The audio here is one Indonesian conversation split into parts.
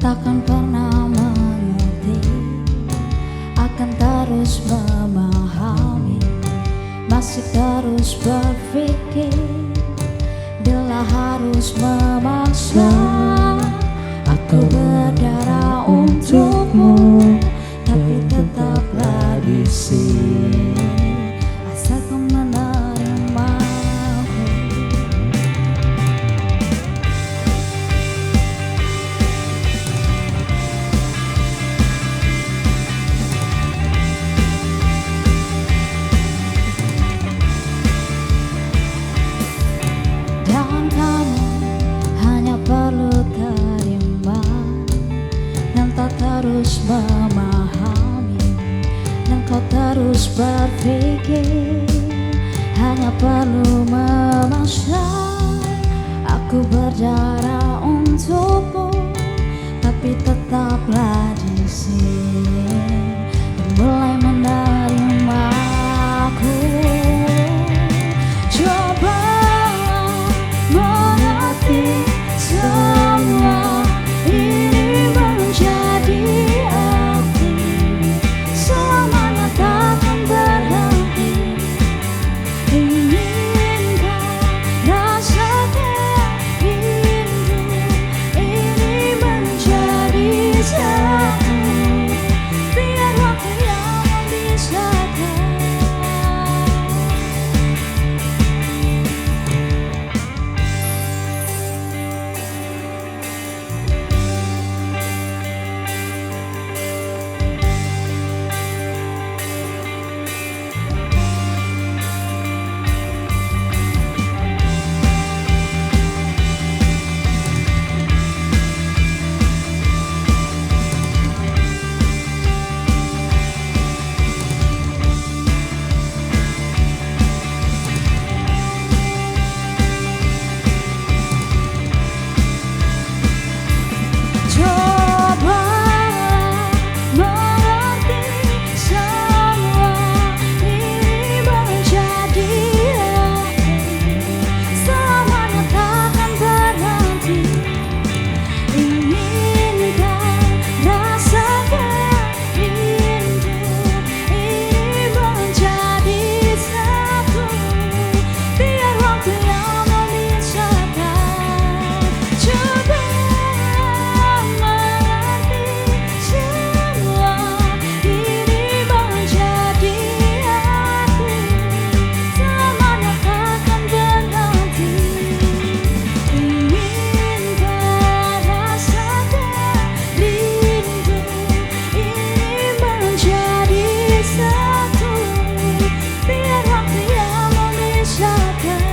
takkan pernah mengerti, akan terus memahami, masih terus berpikir, bila harus memaksa. Aku berdarah untukmu, tapi tetaplah di sini. Asal kau menerimaku. Dan kamu hanya perlu terima dan tak terus memahami, dan kau terus berpikir, hanya perlu memaksa. Aku berdarah untukmu, tapi tetaplah di sini dan mulai menerima aku. Coba mengerti semua ini menjadi arti, selamanya takkan berhenti. Inginkah rasakan rindu ini menjadi satu, biar waktu yang memisahkan. Coba mengerti semua ini menjadi arti, selamanya takkan berhenti. Inginkah rasakan rindu ini menjadi satu, biar waktu yang memisahkan. Coba mengerti semua ini menjadi arti, selamanya takkan berhenti. Inginkah rasakan rindu ini menjadi satu, biar waktu yang memisahkan.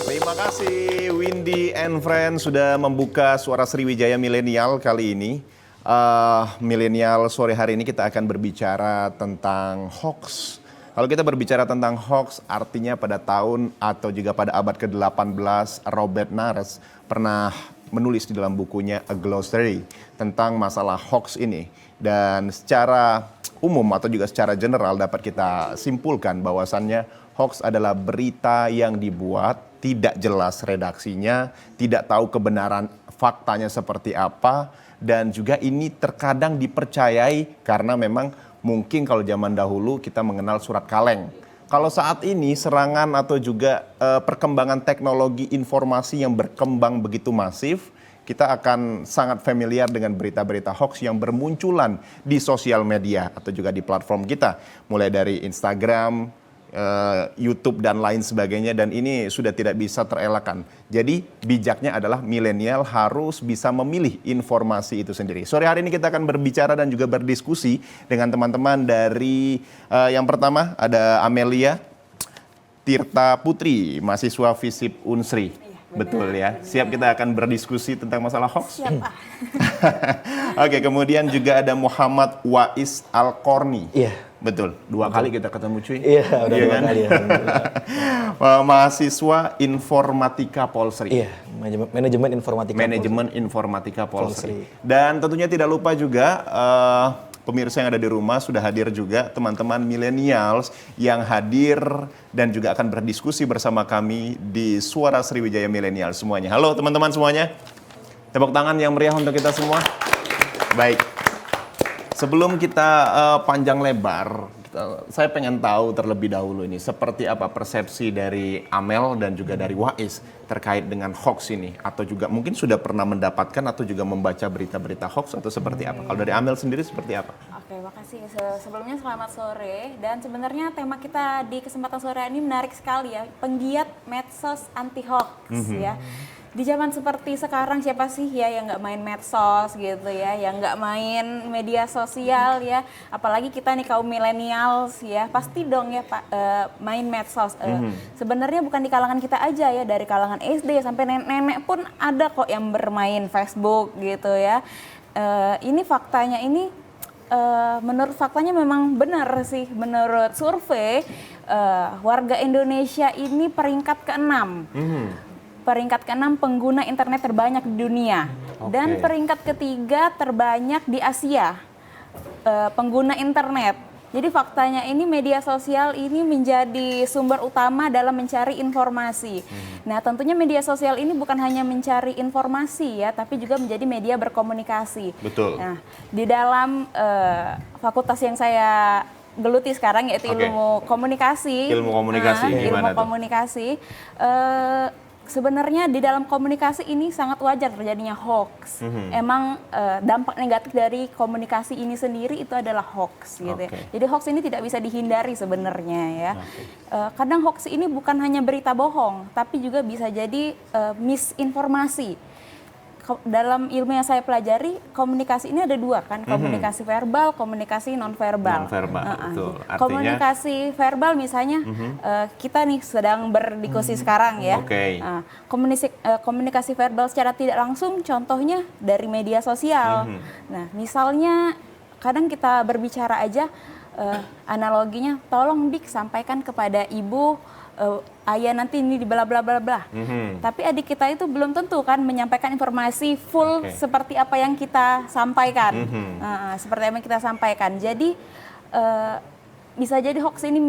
Terima kasih Windy and Friends sudah membuka Suara Sriwijaya Milenial kali ini. Milenial sore hari ini kita akan berbicara tentang hoax. Kalau kita berbicara tentang hoax, artinya pada tahun atau juga pada abad ke-18, Robert Nares pernah menulis di dalam bukunya A Glossary tentang masalah hoax ini. Dan secara umum atau juga secara general dapat kita simpulkan bahwasannya hoax adalah berita yang dibuat, tidak jelas redaksinya, tidak tahu kebenaran faktanya seperti apa, dan juga ini terkadang dipercayai karena memang mungkin kalau zaman dahulu kita mengenal surat kaleng. Kalau saat ini serangan atau juga perkembangan teknologi informasi yang berkembang begitu masif, kita akan sangat familiar dengan berita-berita hoax yang bermunculan di sosial media atau juga di platform kita. Mulai dari Instagram, YouTube dan lain sebagainya, dan ini sudah tidak bisa terelakkan. Jadi bijaknya adalah milenial harus bisa memilih informasi itu sendiri. Sore hari ini kita akan berbicara dan juga berdiskusi dengan teman-teman dari yang pertama ada Amelia Tirta Putri, mahasiswa FISIP Unsri. Betul ya, siap kita akan berdiskusi tentang masalah hoax? Siap, Pak. Oke, kemudian juga ada Muhammad Wais Al-Korni. Iya. Betul, 2 kali kita ketemu cuy. Iya, udah 2 kan? kali ya. Mahasiswa Informatika Polsri. Iya, manajemen informatika. Manajemen Informatika Polsri. Polsri. Dan tentunya tidak lupa juga pemirsa yang ada di rumah sudah hadir juga teman-teman millennials yang hadir dan juga akan berdiskusi bersama kami di Suara Sriwijaya Milenial semuanya. Halo teman-teman semuanya. Tepuk tangan yang meriah untuk kita semua. Baik. Sebelum kita panjang lebar, saya pengen tahu terlebih dahulu ini seperti apa persepsi dari Amel dan juga dari Wais terkait dengan hoax ini, atau juga mungkin sudah pernah mendapatkan atau juga membaca berita-berita hoax atau seperti apa? Kalau dari Amel sendiri seperti apa? Oke, makasih. Sebelumnya selamat sore. Dan sebenarnya tema kita di kesempatan sore ini menarik sekali ya, penggiat medsos anti hoax ya. Di zaman seperti sekarang siapa sih ya yang nggak main medsos gitu ya, yang nggak main media sosial ya, apalagi kita nih kaum millennials ya, pasti dong ya Pak main medsos. Sebenarnya bukan di kalangan kita aja ya, dari kalangan SD sampai nenek-nenek pun ada kok yang bermain Facebook gitu ya. Ini faktanya ini menurut faktanya memang benar sih, menurut survei warga Indonesia ini peringkat ke-6. Peringkat ke-6 pengguna internet terbanyak di dunia. Dan peringkat ke-3 terbanyak di Asia pengguna internet. Jadi faktanya ini media sosial ini menjadi sumber utama dalam mencari informasi. Nah tentunya media sosial ini bukan hanya mencari informasi ya, tapi juga menjadi media berkomunikasi. Betul. Nah di dalam fakultas yang saya geluti sekarang yaitu ilmu komunikasi. Ilmu komunikasi gimana ilmu komunikasi. Sebenarnya di dalam komunikasi ini sangat wajar terjadinya hoax. Emang dampak negatif dari komunikasi ini sendiri itu adalah hoax gitu ya. Jadi hoax ini tidak bisa dihindari sebenarnya ya. Kadang hoax ini bukan hanya berita bohong, tapi juga bisa jadi misinformasi. Dalam ilmu yang saya pelajari, komunikasi ini ada 2 kan, komunikasi verbal, komunikasi non-verbal. Betul. Artinya, komunikasi verbal misalnya, kita nih sedang berdiskusi sekarang ya. Komunikasi verbal secara tidak langsung, contohnya dari media sosial. Nah, misalnya kadang kita berbicara aja, analoginya, tolong Dik sampaikan kepada ibu, ayah nanti ini di bla bla bla bla. Tapi adik kita itu belum tentu kan menyampaikan informasi full seperti apa yang kita sampaikan. Seperti apa yang kita sampaikan. Jadi bisa jadi hoax ini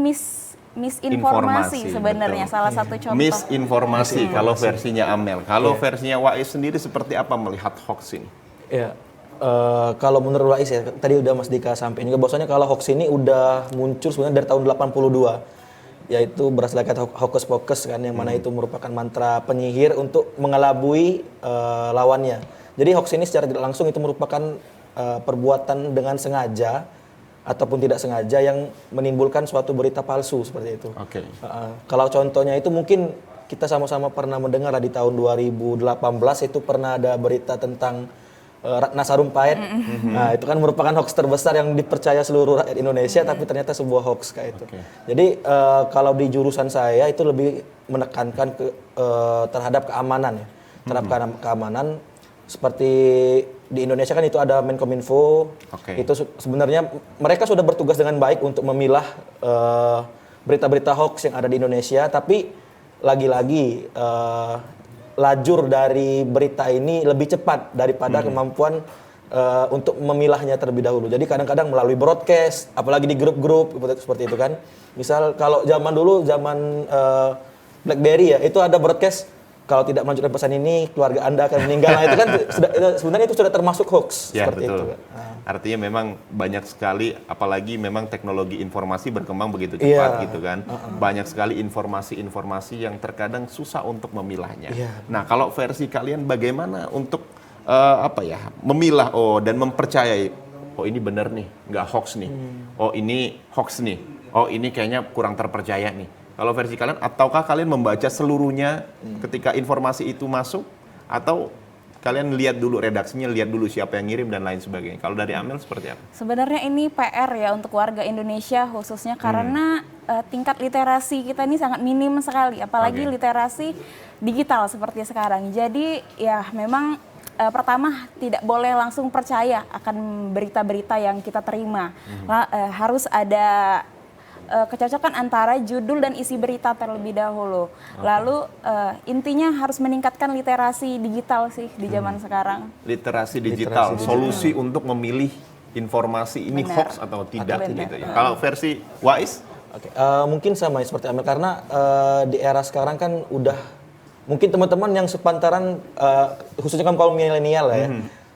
misinformasi sebenarnya, salah satu contoh. Misinformasi kalau versinya Amel. Kalau versinya Wais sendiri seperti apa melihat hoax ini? Ya, kalau menurut Wais ya, tadi udah Mas Dika sampaikan juga bahwasanya kalau hoax ini udah muncul sebenarnya dari tahun 82. Yaitu berasal dari hokus pokus kan, yang mana itu merupakan mantra penyihir untuk mengelabui lawannya. Jadi hoax ini secara tidak langsung itu merupakan perbuatan dengan sengaja ataupun tidak sengaja yang menimbulkan suatu berita palsu seperti itu. Kalau contohnya itu mungkin kita sama-sama pernah mendengar di tahun 2018 itu pernah ada berita tentang Ratna Sarumpait. Nah, itu kan merupakan hoax terbesar yang dipercaya seluruh rakyat Indonesia, tapi ternyata sebuah hoax kayak itu. Jadi kalau di jurusan saya itu lebih menekankan terhadap keamanan ya. Terhadap keamanan seperti di Indonesia kan itu ada Menkominfo. Itu sebenarnya mereka sudah bertugas dengan baik untuk memilah berita-berita hoax yang ada di Indonesia, tapi lagi-lagi lajur dari berita ini lebih cepat daripada kemampuan untuk memilahnya terlebih dahulu. Jadi kadang-kadang melalui broadcast, apalagi di grup-grup seperti itu kan. Misal kalau zaman dulu, zaman BlackBerry ya, itu ada broadcast, kalau tidak melanjutkan pesan ini keluarga Anda akan meninggal. Nah, itu kan sebenarnya itu sudah termasuk hoax ya, seperti betul. itu. Artinya memang banyak sekali, apalagi memang teknologi informasi berkembang begitu cepat gitu kan. Banyak sekali informasi-informasi yang terkadang susah untuk memilahnya. Nah, kalau versi kalian bagaimana untuk memilah dan mempercayai, oh ini benar nih, nggak hoax nih. Oh ini hoax nih. Oh ini kayaknya kurang terpercaya nih. Kalau versi kalian, ataukah kalian membaca seluruhnya ketika informasi itu masuk, atau kalian lihat dulu redaksinya, lihat dulu siapa yang ngirim dan lain sebagainya. Kalau dari Amel seperti apa? Sebenarnya ini PR ya untuk warga Indonesia khususnya karena tingkat literasi kita ini sangat minim sekali, apalagi literasi digital seperti sekarang. Jadi ya memang pertama tidak boleh langsung percaya akan berita-berita yang kita terima. Harus ada kecocokan antara judul dan isi berita terlebih dahulu. Lalu intinya harus meningkatkan literasi digital sih di zaman sekarang. Literasi digital, solusi untuk memilih informasi ini hoax atau tidak gitu ya. Kalau versi Wais? Oke, mungkin sama ya seperti Amel karena di era sekarang kan udah mungkin teman-teman yang sepantaran khususnya kan kaum milenial ya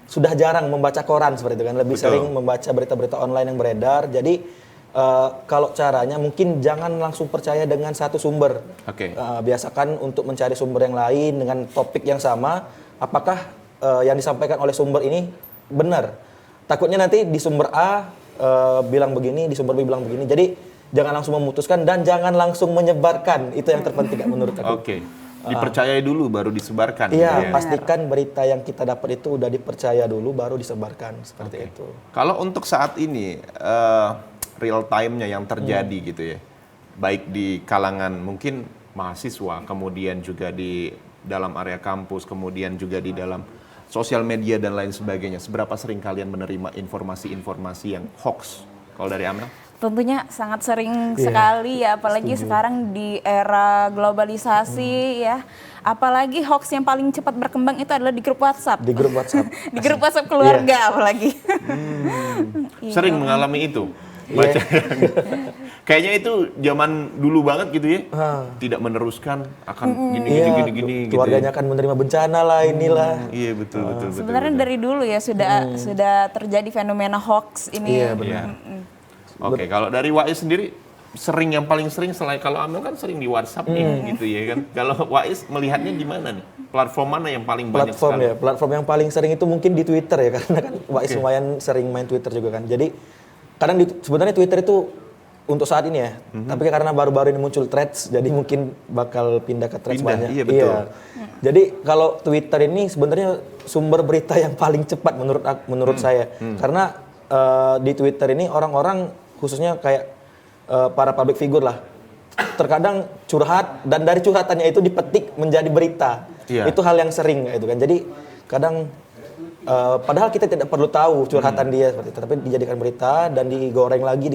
sudah jarang membaca koran seperti itu kan, lebih sering membaca berita-berita online yang beredar. Jadi kalau caranya mungkin jangan langsung percaya dengan satu sumber. Biasakan untuk mencari sumber yang lain dengan topik yang sama, apakah yang disampaikan oleh sumber ini benar. Takutnya nanti di sumber A bilang begini, di sumber B bilang begini. Jadi jangan langsung memutuskan dan jangan langsung menyebarkan. Itu yang terpenting menurut aku. Dipercayai dulu baru disebarkan. Iya, pastikan berita yang kita dapat itu udah dipercaya dulu baru disebarkan seperti itu. Kalau untuk saat ini real time-nya yang terjadi gitu ya. Baik di kalangan mungkin mahasiswa, kemudian juga di dalam area kampus, kemudian juga di dalam sosial media dan lain sebagainya. Seberapa sering kalian menerima informasi-informasi yang hoax? Kalau dari Amel? Tentunya sangat sering sekali ya, apalagi sekarang di era globalisasi ya. Apalagi hoax yang paling cepat berkembang itu adalah di grup WhatsApp. Di grup WhatsApp. Di grup WhatsApp keluarga apalagi. Sering mengalami itu? Baca. Kayaknya itu zaman dulu banget gitu ya. Tidak meneruskan akan gini. Keluarganya akan menerima bencana lah inilah. Iya betul. Sebenarnya dari dulu ya sudah terjadi fenomena hoax ini. Iya benar. Oke, kalau dari Wais sendiri yang paling sering selain kalau Amel kan sering di WhatsApp nih gitu ya kan. Kalau Wais melihatnya di mana nih? Platform mana yang paling banyak sekali? Platform yang paling sering itu mungkin di Twitter ya karena kan Wais lumayan sering main Twitter juga kan. Jadi kadang sebenarnya Twitter itu untuk saat ini ya. Tapi karena baru-baru ini muncul Threads jadi mungkin bakal pindah ke Threads banyak. Iya betul. Jadi kalau Twitter ini sebenarnya sumber berita yang paling cepat menurut saya. Karena di Twitter ini orang-orang khususnya kayak para public figure lah, terkadang curhat dan dari curhatannya itu dipetik menjadi berita. Itu hal yang sering itu kan. Jadi kadang padahal kita tidak perlu tahu curhatan dia seperti itu, tapi dijadikan berita dan digoreng lagi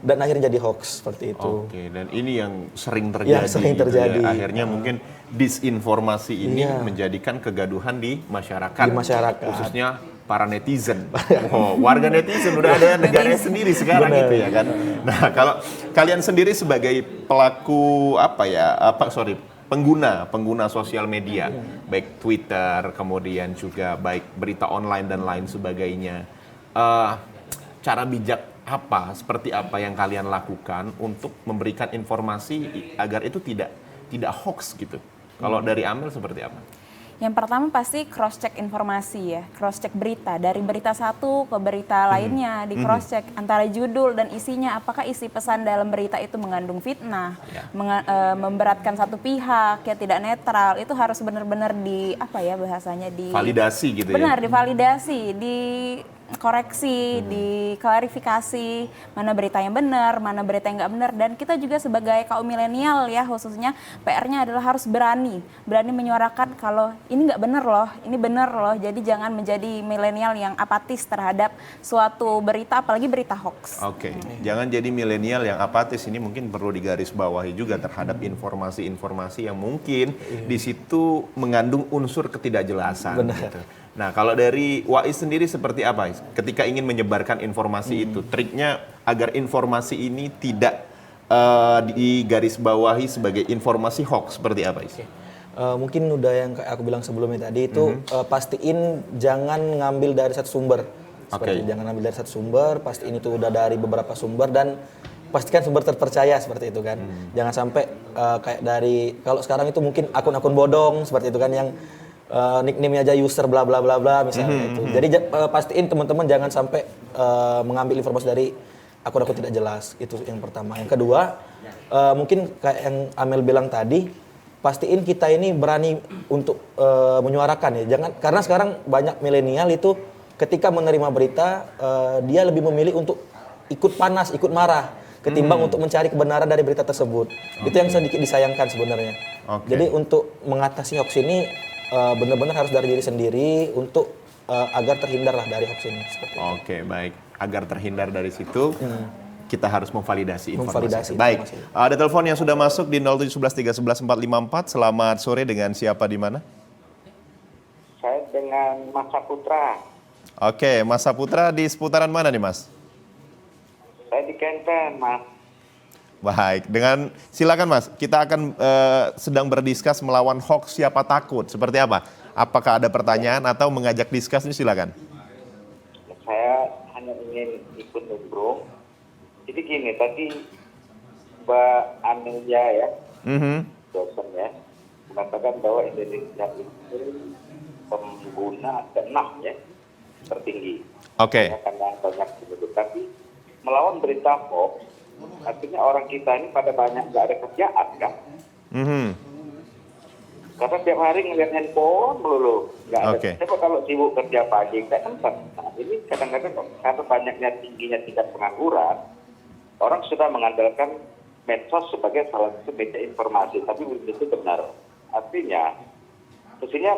dan akhirnya jadi hoax seperti itu. Dan ini yang sering terjadi. Gitu ya. Akhirnya mungkin disinformasi ini menjadikan kegaduhan di masyarakat. Khususnya para netizen. Warga netizen udah ada negaranya sendiri sekarang gitu ya kan. Nah, kalau kalian sendiri sebagai pelaku pengguna sosial media, baik Twitter, kemudian juga baik berita online dan lain sebagainya. Cara bijak seperti apa yang kalian lakukan untuk memberikan informasi agar itu tidak hoax gitu. Kalau dari Amel seperti apa? Yang pertama pasti cross check informasi ya, cross check berita dari berita satu ke berita lainnya, di cross check antara judul dan isinya, apakah isi pesan dalam berita itu mengandung fitnah, memberatkan satu pihak, ya tidak netral, itu harus benar-benar validasi gitu ya. Benar, divalidasi, dikoreksi, diklarifikasi mana berita yang benar, mana berita yang nggak benar. Dan kita juga sebagai kaum milenial ya khususnya PR-nya adalah harus berani menyuarakan kalau ini nggak benar loh, ini benar loh. Jadi jangan menjadi milenial yang apatis terhadap suatu berita, apalagi berita hoax. Jangan jadi milenial yang apatis. Ini mungkin perlu digarisbawahi juga terhadap informasi-informasi yang mungkin di situ mengandung unsur ketidakjelasan. Gitu. Nah, kalau dari Wais sendiri seperti apa? Ketika ingin menyebarkan informasi itu, triknya agar informasi ini tidak digarisbawahi sebagai informasi hoax, seperti apa? Mungkin udah yang kayak aku bilang sebelumnya tadi itu pastiin jangan ngambil dari satu sumber. Jangan ngambil dari satu sumber, pastiin itu udah dari beberapa sumber dan pastikan sumber terpercaya seperti itu kan. Jangan sampai kayak dari kalau sekarang itu mungkin akun-akun bodong seperti itu kan yang nickname-nya aja user bla bla bla bla misalnya itu. Jadi pastiin teman-teman jangan sampai mengambil informasi dari akun-akun tidak jelas. Itu yang pertama. Yang kedua, mungkin kayak yang Amel bilang tadi, pastiin kita ini berani untuk menyuarakan ya. Karena sekarang banyak milenial itu ketika menerima berita dia lebih memilih untuk ikut panas, ikut marah ketimbang untuk mencari kebenaran dari berita tersebut. Itu yang sedikit disayangkan sebenarnya. Jadi untuk mengatasi hoax ini benar-benar harus dari diri sendiri untuk agar terhindar lah dari hoax ini. Seperti itu. Oke, baik. Agar terhindar dari situ, kita harus memvalidasi informasi. Memvalidasi Baik, informasi. ada telepon yang sudah masuk di 07113114454. Selamat sore, dengan siapa di mana? Saya dengan Mas Saputra. Oke, Mas Saputra di seputaran mana nih, Mas? Saya di Kenten, Mas. Baik, silakan Mas. Kita akan sedang berdiskus melawan hoax siapa takut. Seperti apa? Apakah ada pertanyaan atau mengajak diskus ini, silakan. Saya hanya ingin ikut nimbrung. Jadi gini, tadi Mbak Amelia ya, dosen ya, mengatakan bahwa Indonesia itu pengguna keenam ya, tertinggi. Oke. Ya, karena banyak penduduk. Tapi melawan berita hoax, artinya orang kita ini pada banyak nggak ada kerjaan kan? Karena tiap hari ngeliat handphone melulu, nggak ada. Oke. Coba kalau sibuk kerja pagi, nggak sempat. Nah, ini kadang-kadang karena banyaknya tingginya tingkat pengangguran, orang sudah mengandalkan medsos sebagai salah satu media informasi, tapi belum tentu benar. Artinya, mestinya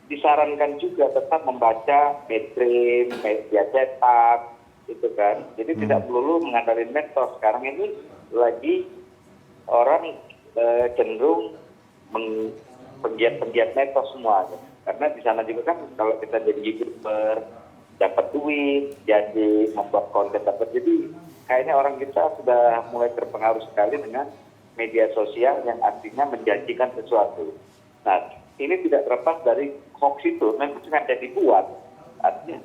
disarankan juga tetap membaca mainstream, media cetak, itu kan. Jadi tidak melulu mengandalkan medsos. Sekarang ini lagi orang cenderung penggiat medsos semua. Karena di sana juga kan kalau kita jadi YouTuber, dapat duit, jadi membuat konten dapat. Jadi kayaknya orang kita sudah mulai terpengaruh sekali dengan media sosial yang artinya menjanjikan sesuatu. Nah, ini tidak terlepas dari hoax itu, memang sengaja dibuat. Artinya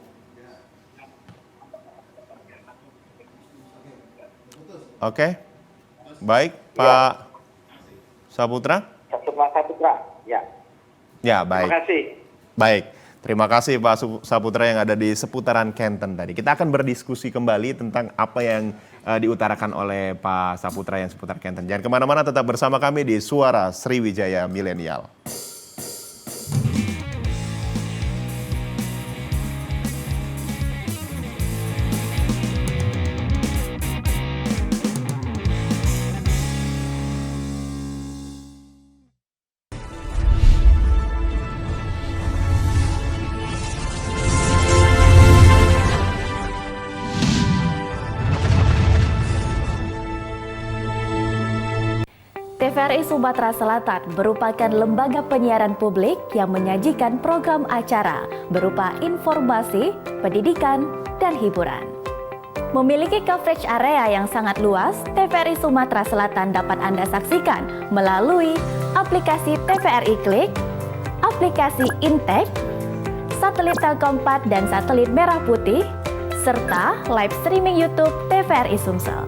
Oke. Baik, Pak Saputra. Saputra, ya. Ya, baik. Terima kasih. Baik, terima kasih Pak Saputra yang ada di seputaran Kenten tadi. Kita akan berdiskusi kembali tentang apa yang diutarakan oleh Pak Saputra yang seputar Kenten. Jangan kemana-mana, tetap bersama kami di Suara Sriwijaya Milenial. TVRI Sumatera Selatan merupakan lembaga penyiaran publik yang menyajikan program acara berupa informasi, pendidikan, dan hiburan. Memiliki coverage area yang sangat luas, TVRI Sumatera Selatan dapat Anda saksikan melalui aplikasi TVRI Klik, aplikasi Intek, satelit Telkom 4 dan satelit Merah Putih, serta live streaming YouTube TVRI Sumsel.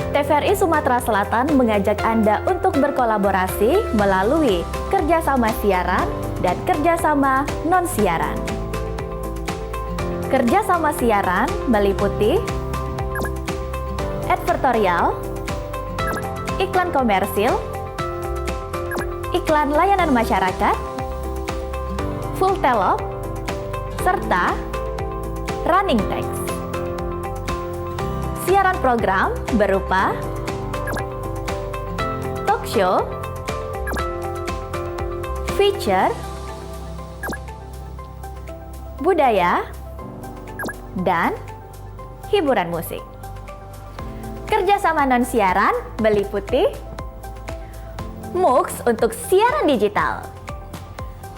TVRI Sumatera Selatan mengajak Anda untuk berkolaborasi melalui kerjasama siaran dan kerjasama non-siaran. Kerjasama siaran meliputi advertorial, iklan komersil, iklan layanan masyarakat, full telop, serta running text. Siaran program berupa talk show, feature, budaya, dan hiburan musik. Kerjasama non-siaran meliputi MUX untuk siaran digital.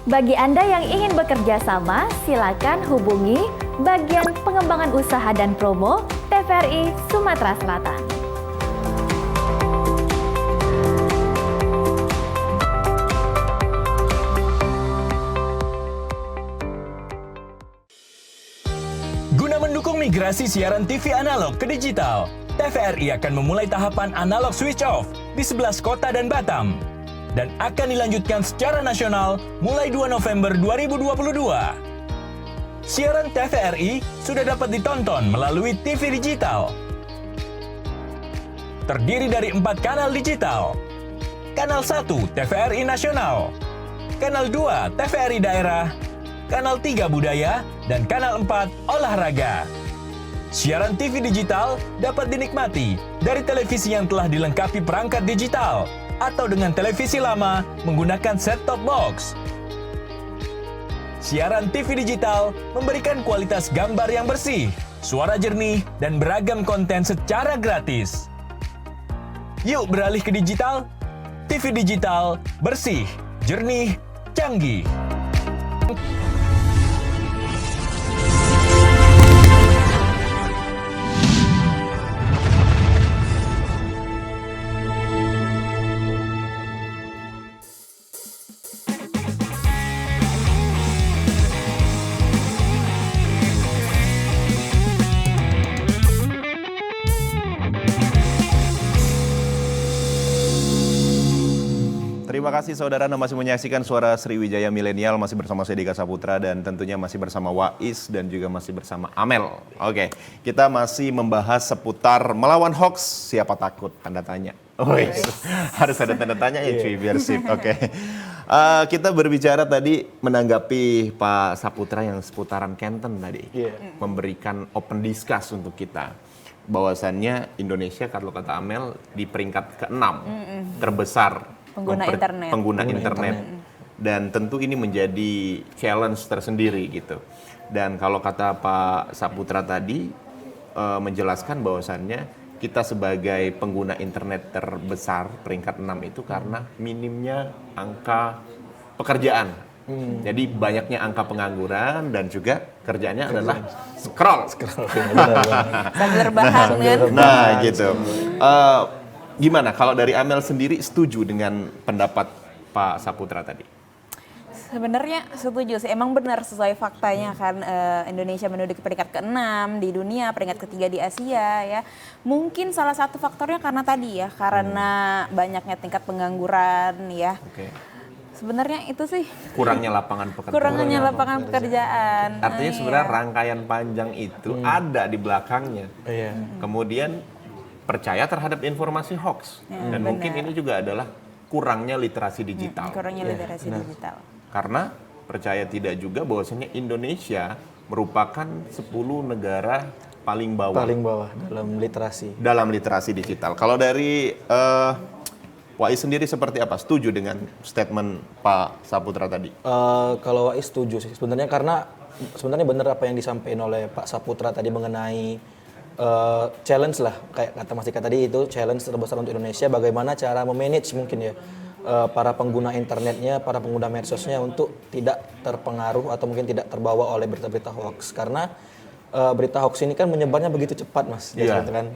Bagi Anda yang ingin bekerja sama, silakan hubungi bagian pengembangan usaha dan promo TVRI Sumatera Selatan. Guna mendukung migrasi siaran TV analog ke digital, TVRI akan memulai tahapan analog switch off di 11 kota dan Batam dan akan dilanjutkan secara nasional mulai 2 November 2022. Siaran TVRI sudah dapat ditonton melalui TV digital. Terdiri dari 4 kanal digital. Kanal 1 TVRI Nasional, Kanal 2 TVRI Daerah, Kanal 3 Budaya, dan Kanal 4 Olahraga. Siaran TV digital dapat dinikmati dari televisi yang telah dilengkapi perangkat digital, atau dengan televisi lama menggunakan set-top box. Siaran TV digital memberikan kualitas gambar yang bersih, suara jernih, dan beragam konten secara gratis. Yuk beralih ke digital. TV digital, bersih, jernih, canggih. Terima kasih saudara Anda masih menyaksikan Suara Sriwijaya Milenial, masih bersama saya Dika Saputra dan tentunya masih bersama Wais dan juga masih bersama Amel. Oke, kita masih membahas seputar melawan hoax, siapa takut? Tanda tanya. Harus ada tanda tanya ya cuy, biar sip. Oke. Kita berbicara tadi menanggapi Pak Saputra yang seputaran Kenten tadi. Memberikan open discuss untuk kita. Bahwasannya Indonesia kalau kata Amel di peringkat ke-6 terbesar pengguna internet. Dan tentu ini menjadi challenge tersendiri gitu. Dan kalau kata Pak Saputra tadi menjelaskan bahwasannya kita sebagai pengguna internet terbesar peringkat 6 itu karena minimnya angka pekerjaan. Jadi banyaknya angka pengangguran dan juga kerjaannya adalah scroll. Sambil rebahan kan. Nah gitu. Gimana kalau dari Amel sendiri setuju dengan pendapat Pak Saputra tadi? Sebenarnya setuju sih, emang benar sesuai faktanya kan Indonesia menduduki peringkat ke-6 di dunia, peringkat ke-3 di Asia ya. Mungkin salah satu faktornya karena tadi ya, karena banyaknya tingkat pengangguran ya. Sebenarnya itu sih Kurangnya lapangan pekerjaan. Artinya sebenarnya rangkaian panjang itu ada di belakangnya. Kemudian percaya terhadap informasi hoax. Dan mungkin ini juga adalah kurangnya literasi digital. Digital. Karena percaya tidak juga bahwasanya Indonesia merupakan 10 negara paling bawah dalam literasi digital. Kalau dari Wais sendiri seperti apa? Setuju dengan statement Pak Saputra tadi? Kalau Wais setuju sih sebenarnya, karena sebenarnya benar apa yang disampaikan oleh Pak Saputra tadi mengenai challenge lah, kayak kata Mas Dika tadi, itu challenge terbesar untuk Indonesia, bagaimana cara memanage mungkin ya para pengguna internetnya, para pengguna medsosnya untuk tidak terpengaruh atau mungkin tidak terbawa oleh berita-berita hoax. Karena berita hoax ini kan menyebarnya begitu cepat Mas, gitu kan.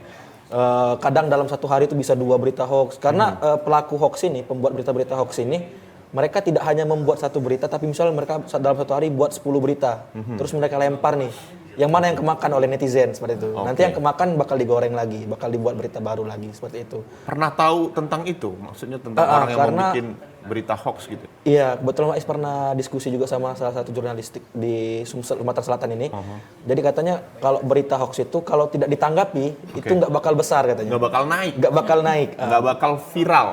Kadang dalam satu hari itu bisa 2 berita hoax. Karena pelaku hoax ini, pembuat berita-berita hoax ini, mereka tidak hanya membuat satu berita, tapi misalnya mereka dalam satu hari buat 10 berita. Terus mereka lempar nih, yang mana yang kemakan oleh netizen, seperti itu. Nanti yang kemakan bakal digoreng lagi, bakal dibuat berita baru lagi, seperti itu. Pernah tahu tentang itu? Maksudnya tentang orang yang mau bikin berita hoax gitu? Iya, kebetulan Wais pernah diskusi juga sama salah satu jurnalistik di Sumsel, Sumatera Selatan ini. Jadi katanya kalau berita hoax itu kalau tidak ditanggapi, itu nggak bakal besar katanya. Nggak bakal naik? Nggak bakal naik. Nggak bakal viral?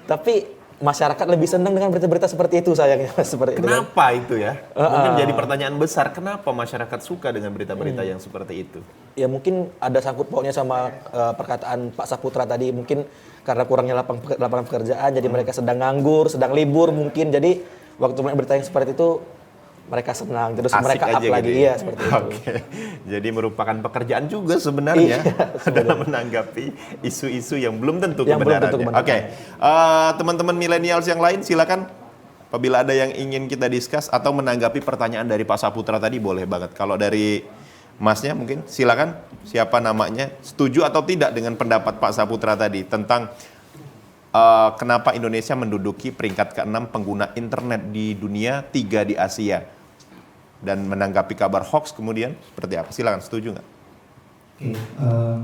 Tapi masyarakat lebih senang dengan berita-berita seperti itu sayangnya. Kenapa itu ya? Mungkin jadi pertanyaan besar, kenapa masyarakat suka dengan berita-berita yang seperti itu? Ya mungkin ada sangkut pautnya sama perkataan Pak Saputra tadi, mungkin karena kurangnya lapangan pekerjaan, jadi mereka sedang nganggur, sedang libur mungkin, jadi waktu melihat berita yang seperti itu mereka senang, terus asik mereka up lagi gitu ya seperti itu. Jadi merupakan pekerjaan juga sebenarnya dalam menanggapi isu-isu yang belum tentu kebenarannya. Teman-teman milenials yang lain silakan apabila ada yang ingin kita discuss atau menanggapi pertanyaan dari Pak Saputra tadi boleh banget. Kalau dari Masnya mungkin silakan, siapa namanya, setuju atau tidak dengan pendapat Pak Saputra tadi tentang kenapa Indonesia menduduki peringkat ke-6 pengguna internet di dunia, 3 di Asia. Dan menanggapi kabar hoax kemudian seperti apa? Silakan, setuju nggak?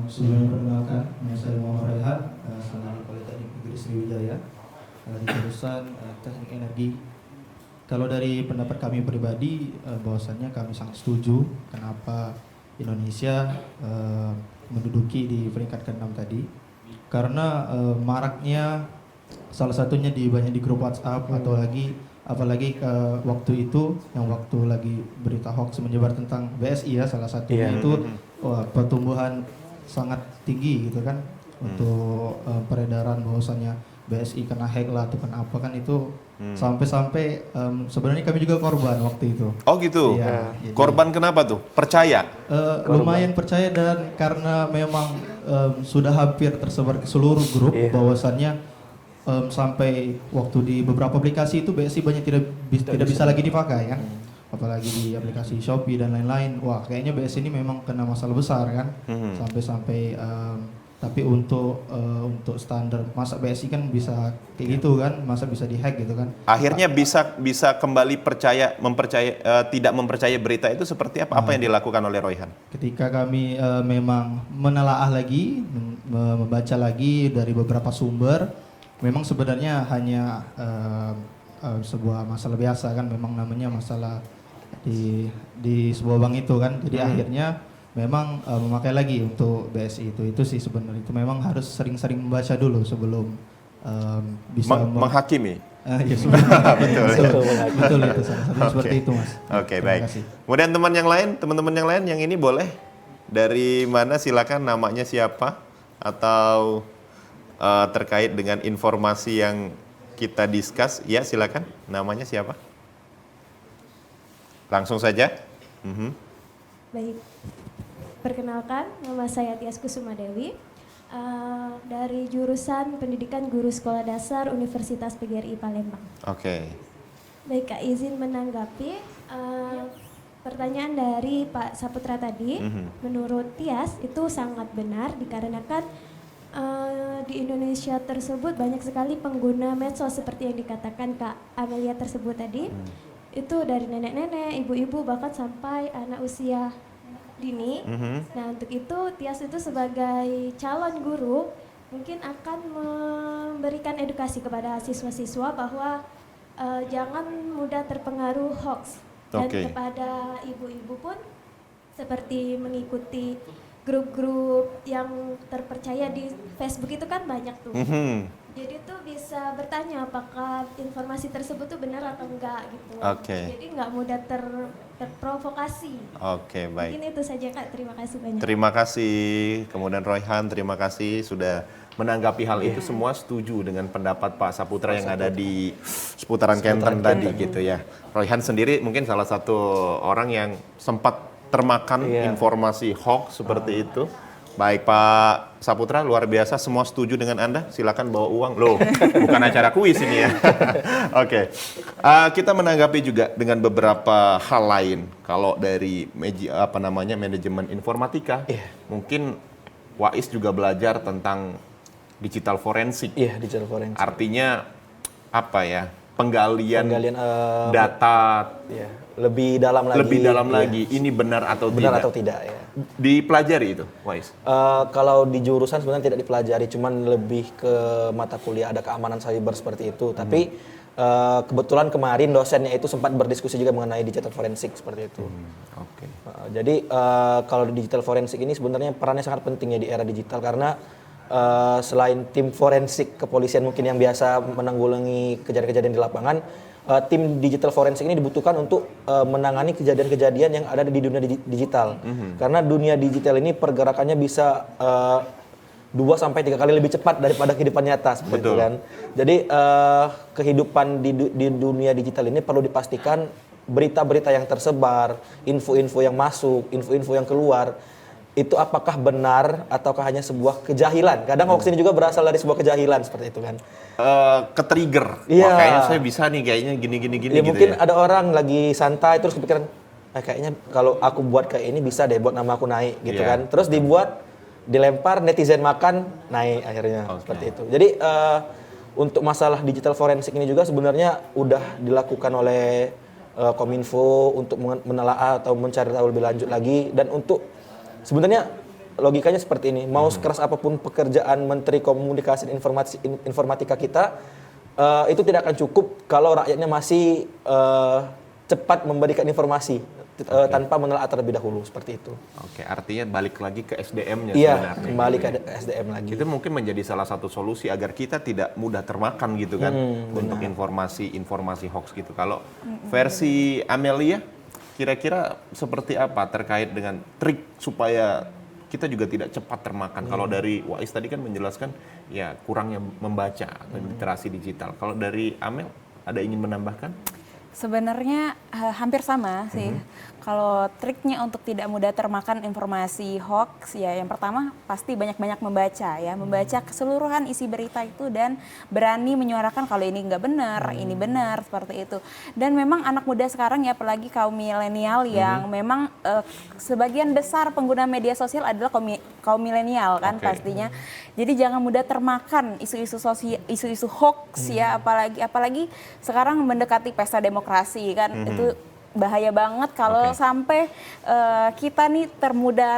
Sebelumnya perkenalkan, saya Muhammad Rehan, sarjana Politeknik Negeri Sriwijaya, di jurusan Teknik Energi. Kalau dari pendapat kami pribadi, bahwasannya kami sangat setuju kenapa Indonesia menduduki di peringkat ke-6 tadi. Karena maraknya salah satunya banyak di grup WhatsApp atau apalagi waktu itu yang waktu lagi berita hoax menyebar tentang BSI ya salah satunya itu pertumbuhan sangat tinggi gitu kan. untuk peredaran bahwasannya BSI kena hack lah atau kena apa kan itu sampai-sampai sebenarnya kami juga korban waktu itu. Oh gitu. Iya, jadi- Korban kenapa tuh? Percaya? Lumayan percaya dan karena memang sudah hampir tersebar ke seluruh grup bahwasannya sampai waktu di beberapa aplikasi itu BSI banyak tidak bisa lagi dipakai kan. Apalagi di aplikasi Shopee dan lain-lain. Wah, kayaknya BSI ini memang kena masalah besar kan. Sampai-sampai tapi untuk standar masa BSI kan bisa kayak gitu kan, masa bisa dihack gitu kan. Akhirnya bisa kembali tidak mempercaya berita itu seperti apa? Apa yang dilakukan oleh Royhan? Ketika kami memang menelaah lagi, membaca lagi dari beberapa sumber, memang sebenarnya hanya sebuah masalah biasa kan, memang namanya masalah di sebuah bank itu kan. Jadi akhirnya memang memakai lagi untuk BSI itu sih sebenarnya itu memang harus sering-sering membaca dulu sebelum bisa Menghakimi. Ya sebenarnya betul itu salah satu seperti itu Mas. Oke, Terima baik. kasih. Kemudian teman-teman yang lain yang ini boleh dari mana, silakan, namanya siapa atau terkait dengan informasi yang kita discuss, ya silakan, namanya siapa? Langsung saja. Baik, perkenalkan nama saya Tias Kusuma Dewi dari jurusan Pendidikan Guru Sekolah Dasar Universitas PGRI Palembang. Oke. Baik Kak, izin menanggapi pertanyaan dari Pak Saputra tadi. Menurut Tias itu sangat benar dikarenakan di Indonesia tersebut banyak sekali pengguna medsos seperti yang dikatakan Kak Amelia tersebut tadi. Itu dari nenek-nenek, ibu-ibu, bahkan sampai anak usia dini. Nah, untuk itu Tias itu sebagai calon guru mungkin akan memberikan edukasi kepada siswa-siswa bahwa jangan mudah terpengaruh hoax. Dan kepada ibu-ibu pun seperti mengikuti grup-grup yang terpercaya di Facebook itu kan banyak tuh. Jadi tuh bisa bertanya apakah informasi tersebut tuh benar atau enggak gitu. Jadi nggak mudah terprovokasi. Oke, baik. Mungkin itu saja Kak, terima kasih banyak. Terima kasih. Kemudian Royhan, terima kasih sudah menanggapi hal itu. Semua setuju dengan pendapat Pak Saputra yang ada di seputaran Kenten tadi gitu ya. Royhan sendiri mungkin salah satu orang yang sempat termakan informasi hoax seperti itu. Baik Pak Saputra, luar biasa, semua setuju dengan Anda. Silakan bawa uang. Loh, bukan acara kuis ini ya. Oke. Kita menanggapi juga dengan beberapa hal lain. Kalau dari manajemen informatika, mungkin Wais juga belajar tentang digital forensik. Iya, digital forensik. Artinya apa ya? Penggalian data lebih dalam lagi. Lebih dalam lagi. Ini benar atau tidak? Benar atau tidak ya. Dipelajari itu, Wais? Kalau di jurusan sebenarnya tidak dipelajari, cuman lebih ke mata kuliah ada keamanan cyber seperti itu. Tapi kebetulan kemarin dosennya itu sempat berdiskusi juga mengenai digital forensik seperti itu. Jadi kalau di digital forensik ini sebenarnya perannya sangat penting ya di era digital karena selain tim forensik kepolisian mungkin yang biasa menanggulangi kejadian-kejadian di lapangan, tim digital forensik ini dibutuhkan untuk menangani kejadian-kejadian yang ada di dunia digital. Karena dunia digital ini pergerakannya bisa 2-3 kali lebih cepat daripada kehidupan nyata seperti itu kan. Jadi kehidupan di dunia digital ini perlu dipastikan berita-berita yang tersebar, info-info yang masuk, info-info yang keluar itu apakah benar ataukah hanya sebuah kejahilan. Kadang hoax ini juga berasal dari sebuah kejahilan seperti itu kan. Ke-trigger. Iya. Wah, kayaknya saya bisa nih, kayaknya gini Ya gitu mungkin ya. ada orang lagi santai terus kepikiran, kayaknya kalau aku buat kayak ini bisa deh buat nama aku naik gitu kan. Terus dibuat, dilempar, netizen makan, naik akhirnya seperti itu. Jadi untuk masalah digital forensik ini juga sebenarnya udah dilakukan oleh Kominfo untuk menelaah atau mencari tahu lebih lanjut lagi, dan untuk sebenarnya logikanya seperti ini, mau sekeras apapun pekerjaan Menteri Komunikasi dan Informatika kita, itu tidak akan cukup kalau rakyatnya masih cepat memberikan informasi tanpa menelaah terlebih dahulu, seperti itu. Oke, artinya balik lagi ke SDM-nya Iya, sebenarnya. kembali ke SDM lagi. Itu mungkin menjadi salah satu solusi agar kita tidak mudah termakan gitu kan untuk informasi hoax gitu. Kalau versi Amelia, kira-kira seperti apa terkait dengan trik supaya kita juga tidak cepat termakan. Kalau dari Wais tadi kan menjelaskan ya kurangnya membaca atau literasi digital. Kalau dari Amel ada ingin menambahkan? Sebenarnya hampir sama sih. Kalau triknya untuk tidak mudah termakan informasi hoax ya yang pertama pasti banyak-banyak membaca ya, membaca keseluruhan isi berita itu dan berani menyuarakan kalau ini nggak benar, ini benar seperti itu. Dan memang anak muda sekarang ya apalagi kaum milenial yang memang sebagian besar pengguna media sosial adalah kaum milenial kan pastinya. Jadi jangan mudah termakan isu-isu hoax ya apalagi sekarang mendekati pesta demokrasi kan itu bahaya banget kalau sampai kita nih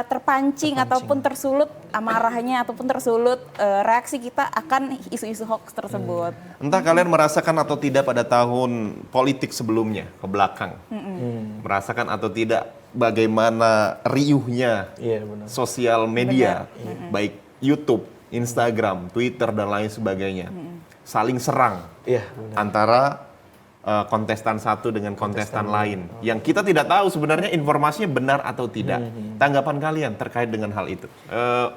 terpancing ataupun tersulut amarahnya ataupun tersulut reaksi kita akan isu-isu hoax tersebut. Entah kalian merasakan atau tidak pada tahun politik sebelumnya ke belakang, merasakan atau tidak bagaimana riuhnya sosial media, baik YouTube, Instagram, Twitter dan lain sebagainya, saling serang antara kontestan satu dengan kontestan lain yang kita tidak tahu sebenarnya informasinya benar atau tidak. Tanggapan kalian terkait dengan hal itu?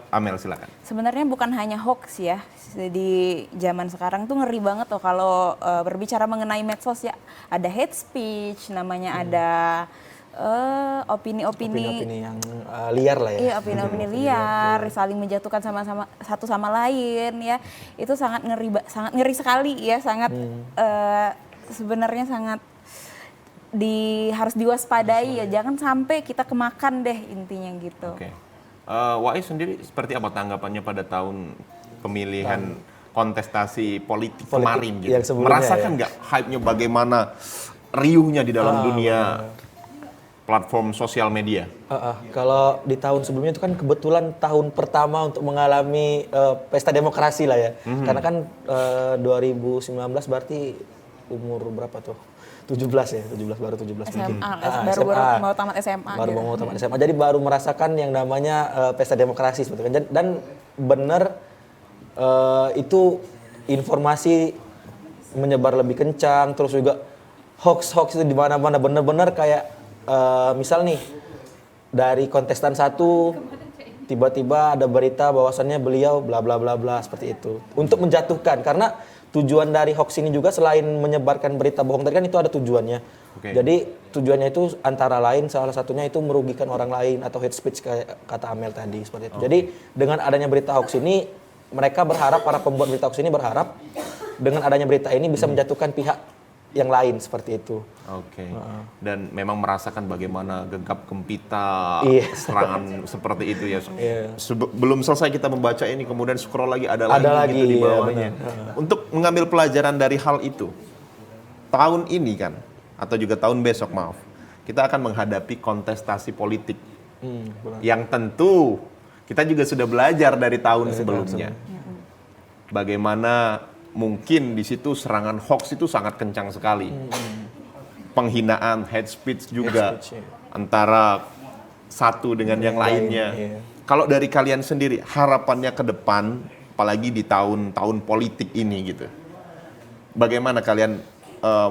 Amel silakan. Sebenarnya bukan hanya hoax ya, di zaman sekarang tuh ngeri banget tuh kalau berbicara mengenai medsos ya, ada hate speech namanya, ada opini-opini yang liar lah ya. Iya, opini-opini liar, saling menjatuhkan satu sama lain ya. Itu sangat ngeri sekali ya, sangat sebenarnya sangat harus diwaspadai ya, jangan sampai kita kemakan deh intinya gitu. Oke. Wais sendiri seperti apa tanggapannya pada tahun pemilihan kontestasi politik kemarin gitu? Merasakan nggak hype-nya bagaimana riuhnya di dalam dunia platform sosial media? Kalau di tahun sebelumnya itu kan kebetulan tahun pertama untuk mengalami pesta demokrasi lah ya. Karena kan 2019 berarti umur berapa tuh? 17 ya, 17 baru 17 mungkin. Baru mau tamat SMA. Baru mau tamat SMA. Jadi baru merasakan yang namanya pesta demokrasi seperti kan. Dan benar itu informasi menyebar lebih kencang, terus juga hoax itu di mana-mana, benar-benar kayak misal nih dari kontestan satu tiba-tiba ada berita bahwasannya beliau bla bla bla bla seperti itu untuk menjatuhkan, karena tujuan dari hoax ini juga selain menyebarkan berita bohong tadi kan itu ada tujuannya. Jadi tujuannya itu antara lain salah satunya itu merugikan orang lain atau hate speech kayak kata Amel tadi seperti itu. Jadi dengan adanya berita hoax ini mereka berharap, para pembuat berita hoax ini berharap dengan adanya berita ini bisa menjatuhkan pihak yang lain seperti itu. Dan memang merasakan bagaimana gegap gempita serangan seperti itu ya. Belum selesai kita membaca ini kemudian scroll lagi ada lagi gitu di bawahnya. Untuk mengambil pelajaran dari hal itu, tahun ini kan atau juga tahun besok kita akan menghadapi kontestasi politik yang tentu kita juga sudah belajar dari tahun sebelumnya. Bagaimana mungkin di situ serangan hoax itu sangat kencang sekali. Penghinaan, hate speech juga antara satu dengan yang lainnya. Kalau dari kalian sendiri, harapannya ke depan, apalagi di tahun-tahun politik ini gitu. Bagaimana kalian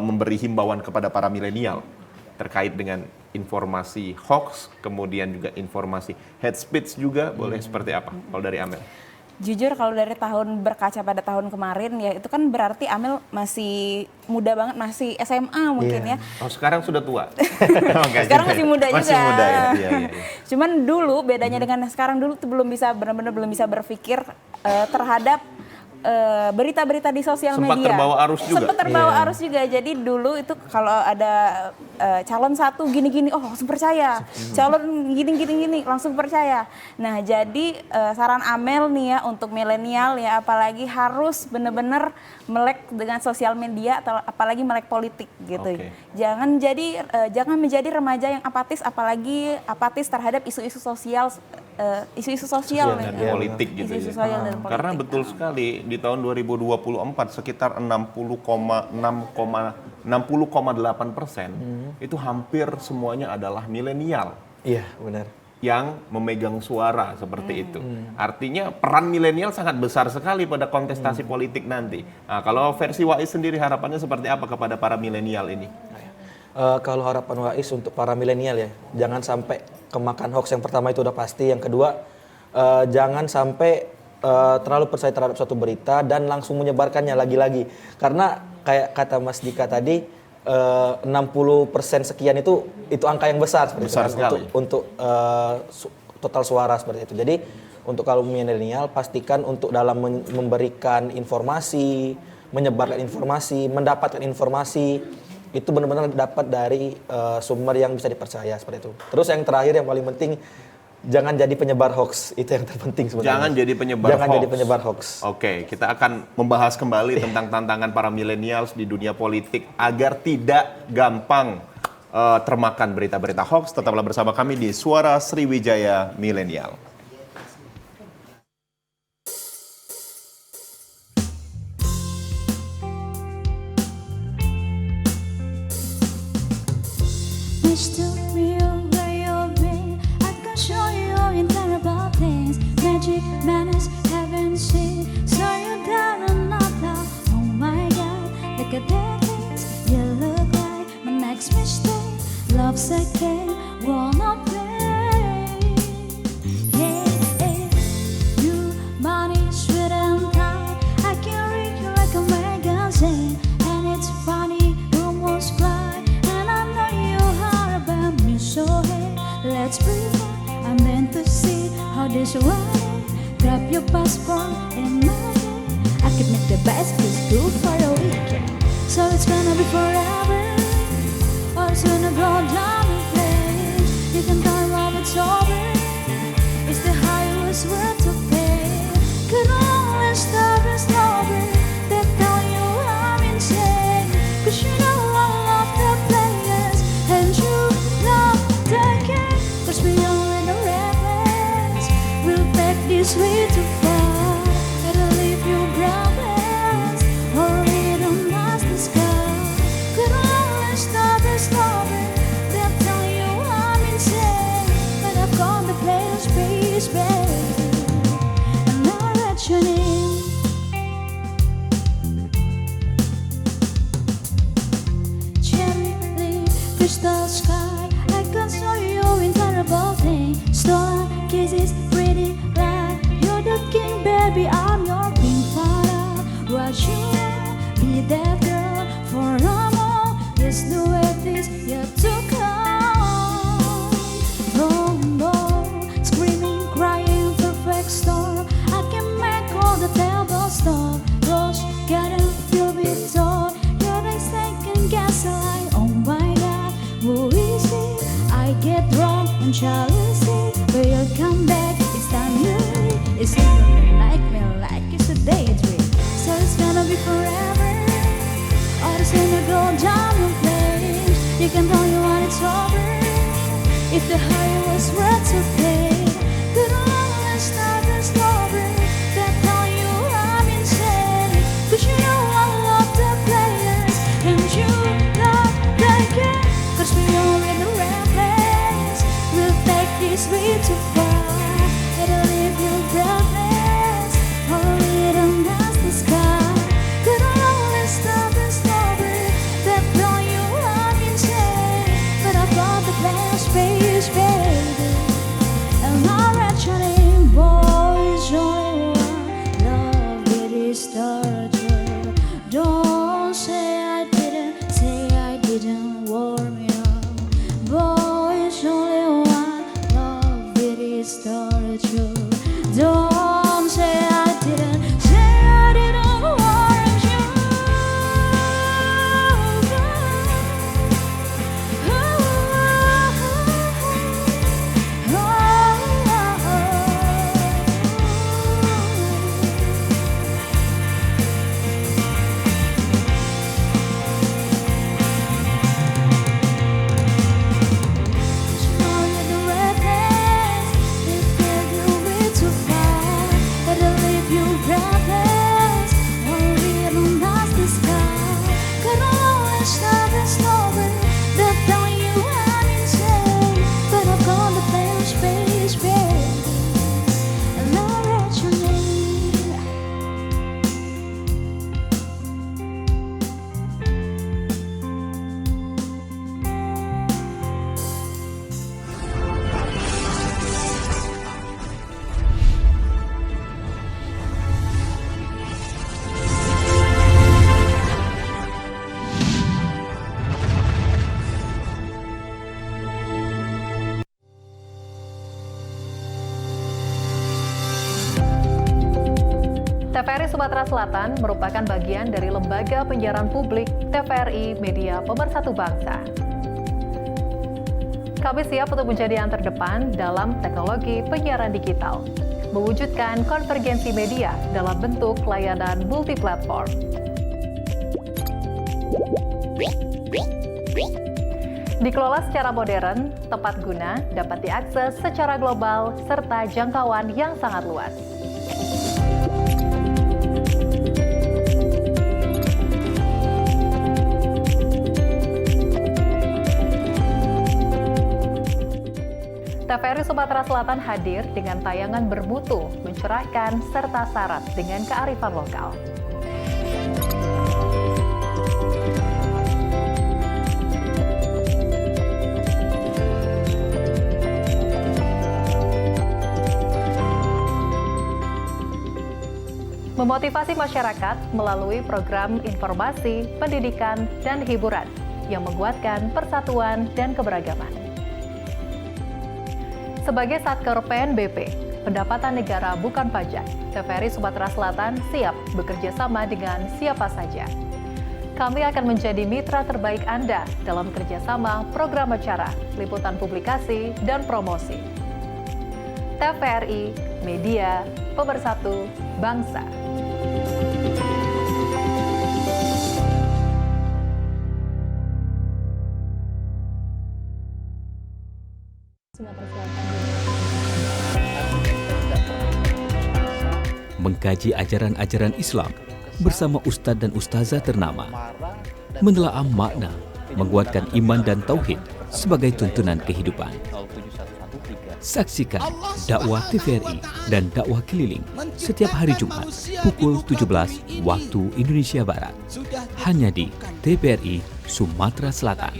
memberi himbauan kepada para milenial terkait dengan informasi hoax, kemudian juga informasi hate speech juga, boleh seperti apa? Kalau dari Amel? Jujur kalau dari tahun berkaca pada tahun kemarin ya itu kan berarti Amel masih muda banget, masih SMA mungkin ya. Oh sekarang sudah tua? Sekarang masih muda juga. Masih muda ya. Cuman dulu bedanya dengan sekarang, dulu tuh benar-benar belum bisa berpikir terhadap berita-berita di sosial media. Sempat terbawa arus juga. Sempat terbawa arus juga. Jadi dulu itu kalau ada calon satu gini-gini, oh langsung percaya. Calon gini-gini langsung percaya. Nah jadi saran Amel nih ya untuk milenial ya, apalagi harus benar-benar melek dengan sosial media atau apalagi melek politik gitu. Jangan menjadi remaja yang apatis, apalagi apatis terhadap isu-isu sosial. Isu-isu sosial dan politik gitu ya. Karena betul sekali di tahun 2024 sekitar 60,8% itu hampir semuanya adalah milenial. Iya, benar. Yang memegang suara seperti itu. Artinya peran milenial sangat besar sekali pada kontestasi politik nanti. Nah, kalau versi Wais sendiri harapannya seperti apa kepada para milenial ini? Kalau harapan Wais untuk para milenial ya, jangan sampai kemakan hoax. Yang pertama itu udah pasti, yang kedua jangan sampai terlalu percaya terhadap suatu berita dan langsung menyebarkannya lagi-lagi. Karena kayak kata Mas Dika tadi, 60% sekian itu angka yang besar seperti Besar itu kan, sekali. untuk total suara seperti itu. Jadi untuk kaum milenial pastikan untuk dalam memberikan informasi, menyebarkan informasi, mendapatkan informasi itu benar-benar dapat dari sumber yang bisa dipercaya seperti itu. Terus yang terakhir yang paling penting, jangan jadi penyebar hoax, itu yang terpenting sebenarnya. Jangan jadi penyebar Jangan hoax. jadi penyebar hoax. Oke, kita akan membahas kembali tentang tantangan para milenials di dunia politik agar tidak gampang termakan berita-berita hoax. Tetaplah bersama kami di Suara Sriwijaya Milenial. Mystery of where you've been, I can show you incredible things. Magic manners haven't seen, so you gotta not love. Oh my God, look at that face. You look like my next mistake. Love's a game, wanna play. Yeah, you body sweet and tight. I can read you like a magazine, and it's funny, rumors fly, and I know you heard about me. So hey, let's pretend I'm meant to see how this ride. Grab your passport in my hand. I could make the best kiss do for a weekend. So it's gonna be forever, or it's gonna go down in flames. You can tell me love it's over. It's the highest worth to pay. Could only stop and stop it. They tell you I'm insane, 'cause you know I love the players and you love the game. 'Cause we all in the reckless. We'll take this way too far. It'll leave you breathless, or it'll mask the scar. Could only stop and stop it. They tell you I'm insane, but I've got the players' space, baby. And I'll let you in. Cherry lip, crystal sky, I can show you incredible things. Stolen kisses, pretty light. You're the king, baby, I'm your queen. Father, what you want, be that girl for a more. Let's do it this yet to come. Oh, oh, screaming, crying, perfect storm. I can make all the tables stop. Rush, gotta feel it all. You're like second gasoline. Oh my God, who is it? I get drunk and jealousy. But you'll come back, it's time you leave. It's even like me, like it's a daydream. So it's gonna be forever, or it's gonna go down in flames. You can tell you when it's over, if the high was worth to pay. Could only stop and stop it. They tell you I'm insane, 'cause you know I love the players and you love the game. 'Cause we all in the right place. We'll take this way too far. It'll leave you breathless, or it'll mask the sky. Could only stop and stop it. They tell you I'm insane, but I've got the blank space, baby. And Sumatera Selatan merupakan bagian dari lembaga penyiaran publik TVRI Media Pemersatu Bangsa. Kami siap untuk menjadi yang terdepan dalam teknologi penyiaran digital, mewujudkan konvergensi media dalam bentuk layanan multiplatform. Dikelola secara modern, tepat guna, dapat diakses secara global, serta jangkauan yang sangat luas. TVRI Sumatera Selatan hadir dengan tayangan bermutu, mencerahkan, serta syarat dengan kearifan lokal. Memotivasi masyarakat melalui program informasi, pendidikan, dan hiburan yang menguatkan persatuan dan keberagaman. Sebagai Satker PNBP, pendapatan negara bukan pajak, TVRI Sumatera Selatan siap bekerja sama dengan siapa saja. Kami akan menjadi mitra terbaik Anda dalam kerjasama program acara, liputan publikasi, dan promosi. TVRI, Media Pemersatu Bangsa. Mengkaji ajaran-ajaran Islam bersama ustadz dan ustazah ternama, menelaah makna, menguatkan iman dan tauhid sebagai tuntunan kehidupan. Saksikan dakwah TVRI dan dakwah keliling setiap hari Jumat pukul 17 waktu Indonesia Barat, hanya di TVRI Sumatera Selatan.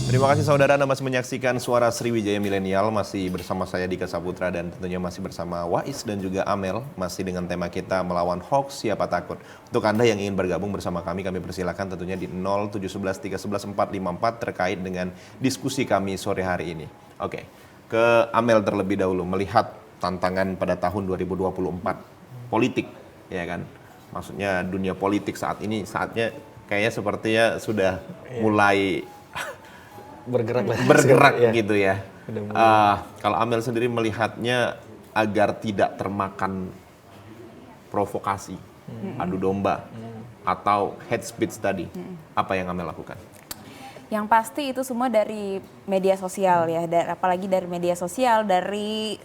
Terima kasih saudara, Anda masih menyaksikan Suara Sriwijaya Milenial, masih bersama saya Dika Saputra dan tentunya masih bersama Wais dan juga Amel, masih dengan tema kita melawan hoax siapa takut. Untuk Anda yang ingin bergabung bersama kami persilakan tentunya di 0711 311 454 terkait dengan diskusi kami sore hari ini. Oke, ke Amel terlebih dahulu, melihat tantangan pada tahun 2024 politik, ya kan? Maksudnya dunia politik saat ini saatnya kayaknya sepertinya sudah mulai bergerak gitu ya. Kalau Amel sendiri melihatnya agar tidak termakan provokasi, adu domba, atau hate speech tadi, apa yang Amel lakukan? Yang pasti itu semua dari media sosial ya, apalagi dari media sosial, dari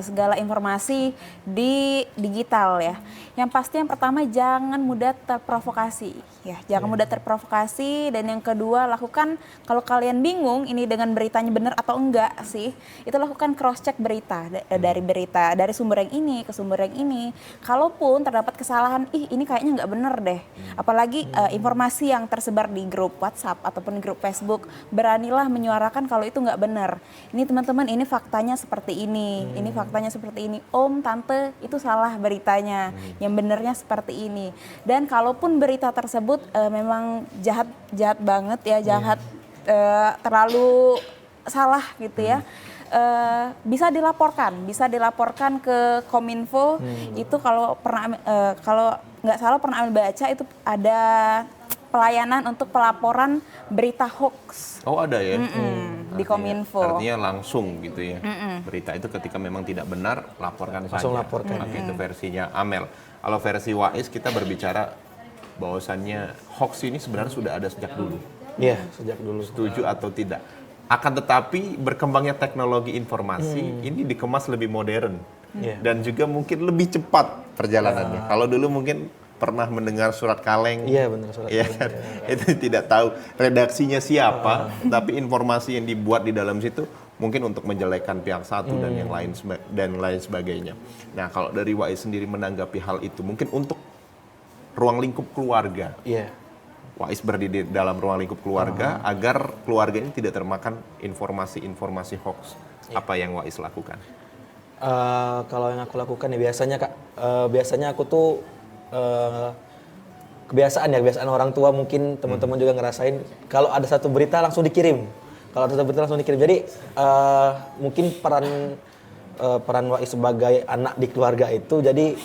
segala informasi di digital ya. Yang pasti yang pertama jangan mudah terprovokasi ya, jangan mudah terprovokasi, dan yang kedua lakukan, kalau kalian bingung ini dengan beritanya benar atau enggak sih, itu lakukan cross check berita dari sumber yang ini ke sumber yang ini. Kalaupun terdapat kesalahan, ini kayaknya nggak benar deh. Apalagi informasi yang tersebar di grup WhatsApp ataupun grup Facebook, beranilah menyuarakan kalau itu nggak benar. Ini teman-teman, ini faktanya seperti ini. Ini faktanya seperti ini, om, tante, itu salah beritanya, yang benernya seperti ini. Dan kalaupun berita tersebut memang jahat banget ya, jahat, terlalu salah gitu ya, bisa dilaporkan ke Kominfo. Itu kalau nggak salah pernah ambil baca, itu ada pelayanan untuk pelaporan berita hoax. Oh, ada ya? Di Kominfo. Artinya langsung gitu ya. Berita itu ketika memang tidak benar, laporkan saja. Langsung laporkan. Oke, itu versinya Amel. Kalau versi Wais, kita berbicara bahwasannya hoax ini sebenarnya sudah ada sejak dulu. Iya, sejak dulu. Setuju atau tidak? Akan tetapi berkembangnya teknologi informasi ini dikemas lebih modern. Dan juga mungkin lebih cepat perjalanannya. Kalau dulu mungkin pernah mendengar surat kaleng. Iya, benar, surat kaleng. Kan? Itu tidak tahu redaksinya siapa, tapi informasi yang dibuat di dalam situ mungkin untuk menjelekkan pihak satu dan yang lain lain sebagainya. Nah, kalau dari Wais sendiri menanggapi hal itu, mungkin untuk ruang lingkup keluarga. Iya. Wais berdiri dalam ruang lingkup keluarga agar keluarga ini tidak termakan informasi-informasi hoax. Apa yang Wais lakukan? Kalau yang aku lakukan ya biasanya Kak, biasanya aku tuh kebiasaan orang tua, mungkin teman-teman juga ngerasain kalau ada satu berita langsung dikirim. Jadi mungkin peran Wais sebagai anak di keluarga itu jadi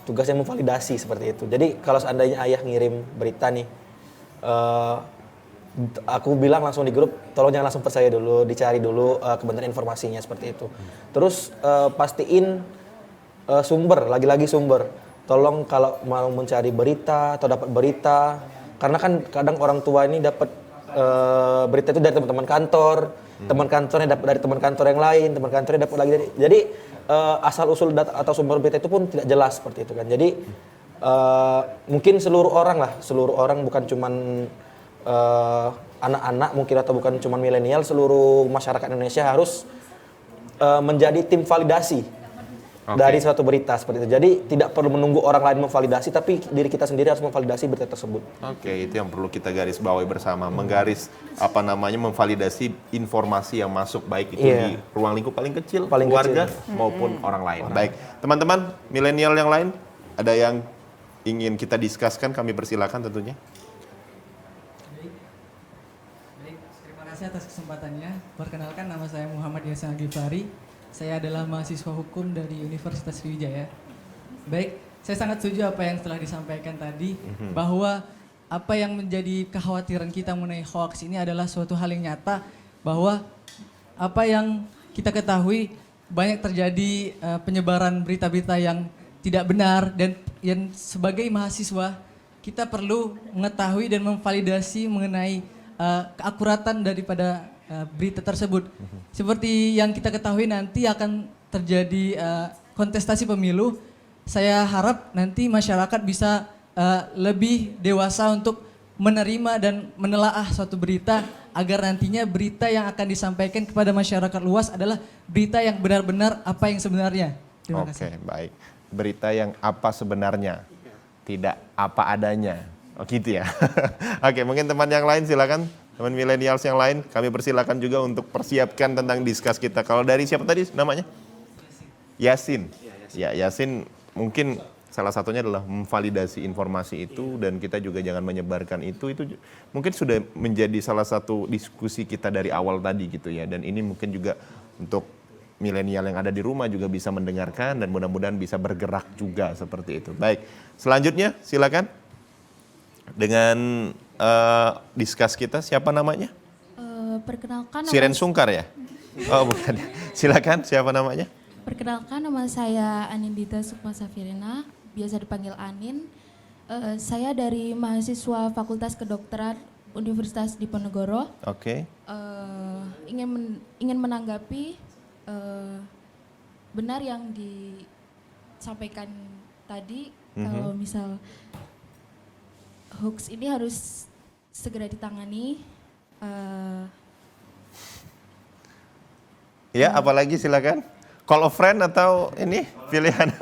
tugasnya memvalidasi seperti itu. Jadi kalau seandainya ayah ngirim berita nih, aku bilang langsung di grup, tolong jangan langsung percaya dulu, dicari dulu kebenaran informasinya seperti itu. Terus pastiin sumber, lagi-lagi sumber. Tolong kalau mau mencari berita atau dapat berita, karena kan kadang orang tua ini dapat berita itu dari teman-teman kantor, teman kantornya dapat dari teman kantor yang lain, teman kantornya dapat lagi dari. Jadi asal usul data atau sumber berita itu pun tidak jelas seperti itu kan. Jadi mungkin seluruh orang bukan cuman anak-anak mungkin atau bukan cuman milenial, seluruh masyarakat Indonesia harus menjadi tim validasi dari suatu berita seperti itu. Jadi tidak perlu menunggu orang lain memvalidasi, tapi diri kita sendiri harus memvalidasi berita tersebut. Oke, itu yang perlu kita garis bawahi bersama, memvalidasi informasi yang masuk baik itu di ruang lingkup paling kecil, keluarga maupun orang lain. Baik, teman-teman milenial yang lain, ada yang ingin kita diskuskan, kami persilakan tentunya. Baik, terima kasih atas kesempatannya. Perkenalkan, nama saya Muhammad Yasin Al-Ghifari. Saya adalah mahasiswa hukum dari Universitas Sriwijaya. Baik, saya sangat setuju apa yang telah disampaikan tadi, bahwa apa yang menjadi kekhawatiran kita mengenai hoax ini adalah suatu hal yang nyata, bahwa apa yang kita ketahui banyak terjadi penyebaran berita-berita yang tidak benar, dan yang sebagai mahasiswa kita perlu mengetahui dan memvalidasi mengenai keakuratan daripada berita tersebut. Seperti yang kita ketahui nanti akan terjadi kontestasi pemilu. Saya harap nanti masyarakat bisa lebih dewasa untuk menerima dan menelaah suatu berita, agar nantinya berita yang akan disampaikan kepada masyarakat luas adalah berita yang benar-benar apa yang sebenarnya. Terima kasih. Oke, baik. Berita yang apa sebenarnya, tidak apa adanya. Oh gitu ya. Oke, mungkin teman yang lain silakan. Teman milenials yang lain, kami persilakan juga untuk persiapkan tentang diskus kita. Kalau dari siapa tadi namanya? Yasin. Ya, Yasin mungkin salah satunya adalah memvalidasi informasi itu, dan kita juga jangan menyebarkan itu mungkin sudah menjadi salah satu diskusi kita dari awal tadi gitu ya. Dan ini mungkin juga untuk milenial yang ada di rumah juga bisa mendengarkan, dan mudah-mudahan bisa bergerak juga seperti itu. Baik, selanjutnya silakan dengan diskus kita. Siapa namanya? Perkenalkan, Siren Sungkar ya? Oh bukan. Silakan, siapa namanya? Perkenalkan, nama saya Anindita Sukma Safirina, biasa dipanggil Anin. Saya dari mahasiswa Fakultas Kedokteran Universitas Diponegoro. Oke. Ingin menanggapi benar yang disampaikan tadi, kalau misal hoax ini harus segera ditangani. Ya, apalagi silakan. Call a friend atau ini pilihan?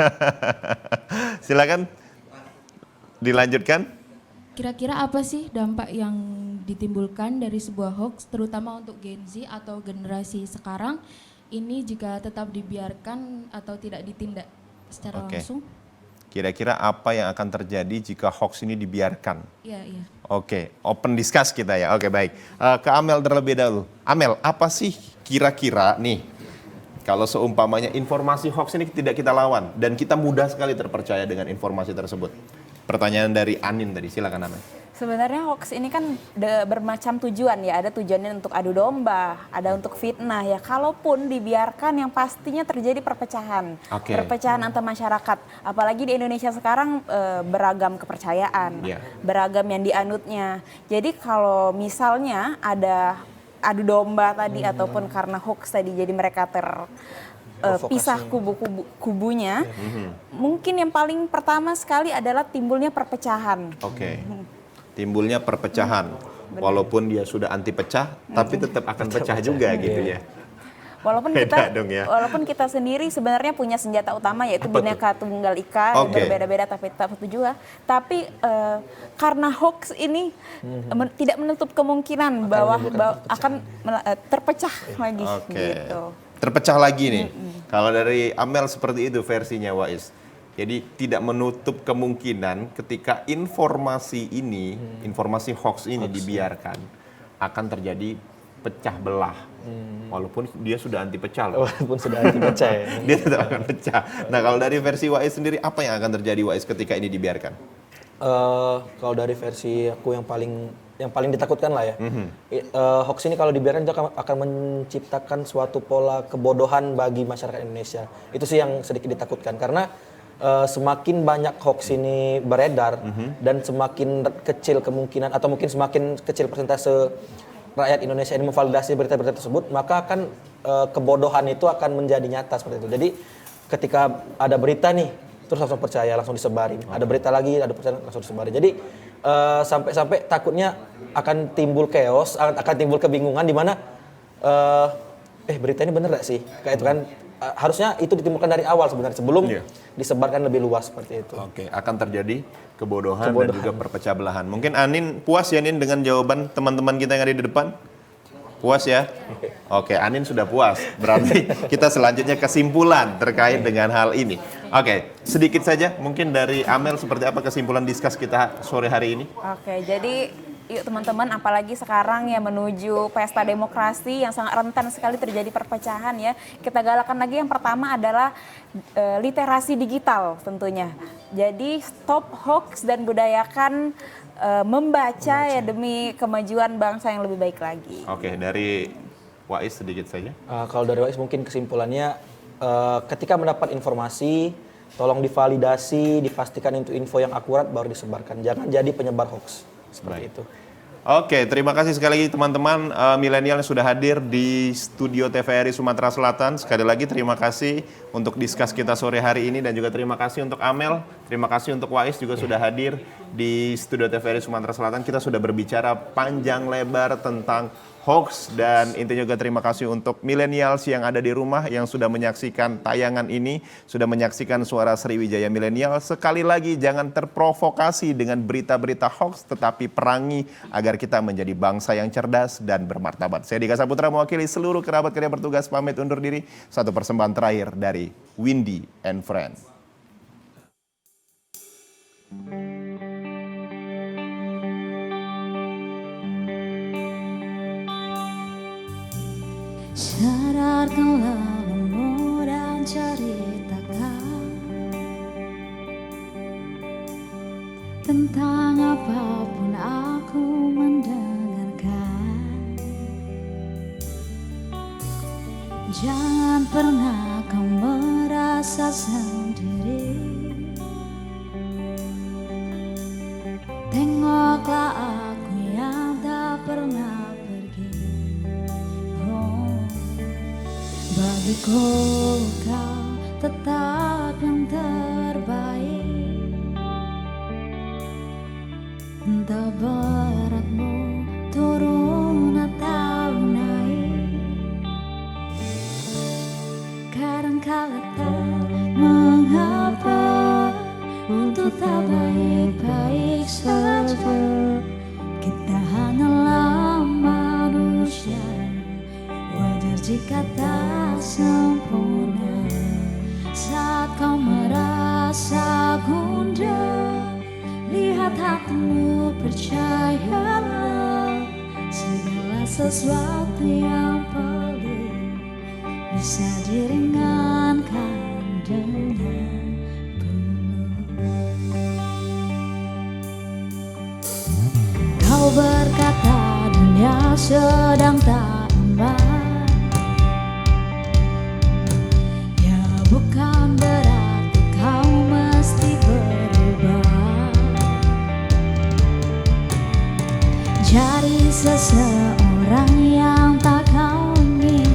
Silakan dilanjutkan. Kira-kira apa sih dampak yang ditimbulkan dari sebuah hoax, terutama untuk Gen Z atau generasi sekarang ini jika tetap dibiarkan atau tidak ditindak secara langsung? Kira-kira apa yang akan terjadi jika hoax ini dibiarkan? Iya. Oke, open discuss kita ya. Oke, baik. Ke Amel terlebih dahulu. Amel, apa sih kira-kira nih, kalau seumpamanya informasi hoax ini tidak kita lawan dan kita mudah sekali terpercaya dengan informasi tersebut? Pertanyaan dari Anin tadi, silakan Amel. Sebenarnya hoax ini kan bermacam tujuan ya, ada tujuannya untuk adu domba, ada untuk fitnah ya. Kalaupun dibiarkan yang pastinya terjadi perpecahan, perpecahan antar masyarakat. Apalagi di Indonesia sekarang beragam kepercayaan, beragam yang dianutnya. Jadi kalau misalnya ada adu domba tadi ataupun karena hoax tadi jadi mereka pisah kubunya, mungkin yang paling pertama sekali adalah timbulnya perpecahan. Timbulnya perpecahan, walaupun dia sudah anti pecah, tapi tetap akan pecah juga gitu ya. Walaupun kita sendiri sebenarnya punya senjata utama yaitu Bhinneka Tunggal Ika, berbeda-beda tapi tak satu jua. Tapi karena hoax ini tidak menutup kemungkinan bahwa akan terpecah lagi. Gitu. Terpecah lagi nih. Kalau dari Amel seperti itu versinya Wais. Jadi tidak menutup kemungkinan ketika informasi ini, informasi hoax ini dibiarkan akan terjadi pecah belah. Walaupun dia sudah anti pecah loh. Walaupun sudah anti pecah ya. Dia tetap akan pecah. Nah, kalau dari versi Wais sendiri apa yang akan terjadi Wais ketika ini dibiarkan? Kalau dari versi aku yang paling ditakutkan lah ya. Hoax ini kalau dibiarkan itu akan menciptakan suatu pola kebodohan bagi masyarakat Indonesia. Itu sih yang sedikit ditakutkan karena semakin banyak hoax ini beredar dan semakin kecil kemungkinan atau mungkin semakin kecil persentase rakyat Indonesia ini memvalidasi berita-berita tersebut, maka akan kebodohan itu akan menjadi nyata seperti itu. Jadi ketika ada berita nih, terus langsung percaya, langsung disebarin. Ada berita lagi, ada percaya, langsung disebarin. Jadi sampai-sampai takutnya akan timbul chaos, akan timbul kebingungan di mana berita ini bener gak sih? Kayak itu kan harusnya itu ditimbulkan dari awal sebenarnya sebelum disebarkan lebih luas seperti itu. Oke, akan terjadi kebodohan dan juga perpecah belahan. Mungkin Anin puas ya Nin dengan jawaban teman-teman kita yang ada di depan? Puas ya? Oke, Anin sudah puas. Berarti kita selanjutnya kesimpulan terkait dengan hal ini. Oke, sedikit saja mungkin dari Amel seperti apa kesimpulan diskus kita sore hari ini? Oke, jadi yuk teman-teman, apalagi sekarang ya menuju pesta demokrasi yang sangat rentan sekali terjadi perpecahan ya. Kita galakan lagi yang pertama adalah literasi digital tentunya. Jadi stop hoax dan budayakan membaca ya demi kemajuan bangsa yang lebih baik lagi. Oke, dari Wais sedikit saja. Kalau dari Wais mungkin kesimpulannya ketika mendapat informasi tolong divalidasi, dipastikan itu info yang akurat baru disebarkan. Jangan jadi penyebar hoax. Seperti itu. Oke, terima kasih sekali lagi teman-teman milenial yang sudah hadir di studio TVRI Sumatera Selatan. Sekali lagi terima kasih untuk diskus kita sore hari ini dan juga terima kasih untuk Amel, terima kasih untuk Wais juga sudah hadir di studio TVRI Sumatera Selatan. Kita sudah berbicara panjang lebar tentang hoax dan intinya juga terima kasih untuk milenials yang ada di rumah yang sudah menyaksikan tayangan ini, sudah menyaksikan Suara Sriwijaya Milenial. Sekali lagi jangan terprovokasi dengan berita-berita hoax, tetapi perangi agar kita menjadi bangsa yang cerdas dan bermartabat. Saya Dika Saputra mewakili seluruh kerabat kerja bertugas pamit undur diri. Satu persembahan terakhir dari Windy and Friends. Sadarkanlah lembu dan ceritakan tentang apapun aku mendengarkan. Jangan pernah kau merasa sendiri. Tengoklah aku yang tak pernah bagiku kau tetap yang terbaik. Entah beratmu turun atau naik, kadang-kala tak mengapa untuk tak baik-baik saja. Kita hanyalah manusia, wajar jika tak sempurna. Saat kau merasa gundah, lihat hatimu, percayalah segala sesuatu yang pelik bisa diringankan dengan kau berkata dunia sedang tak aman. Ya bukan berarti kau mesti berubah jadi seseorang yang tak kau ingin,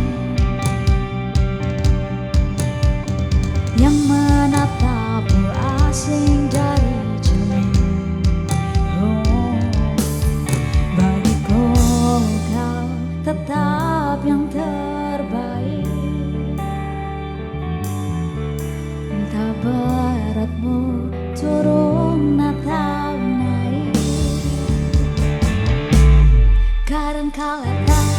yang menatap asing dari bagiku kau tetap yang kau letak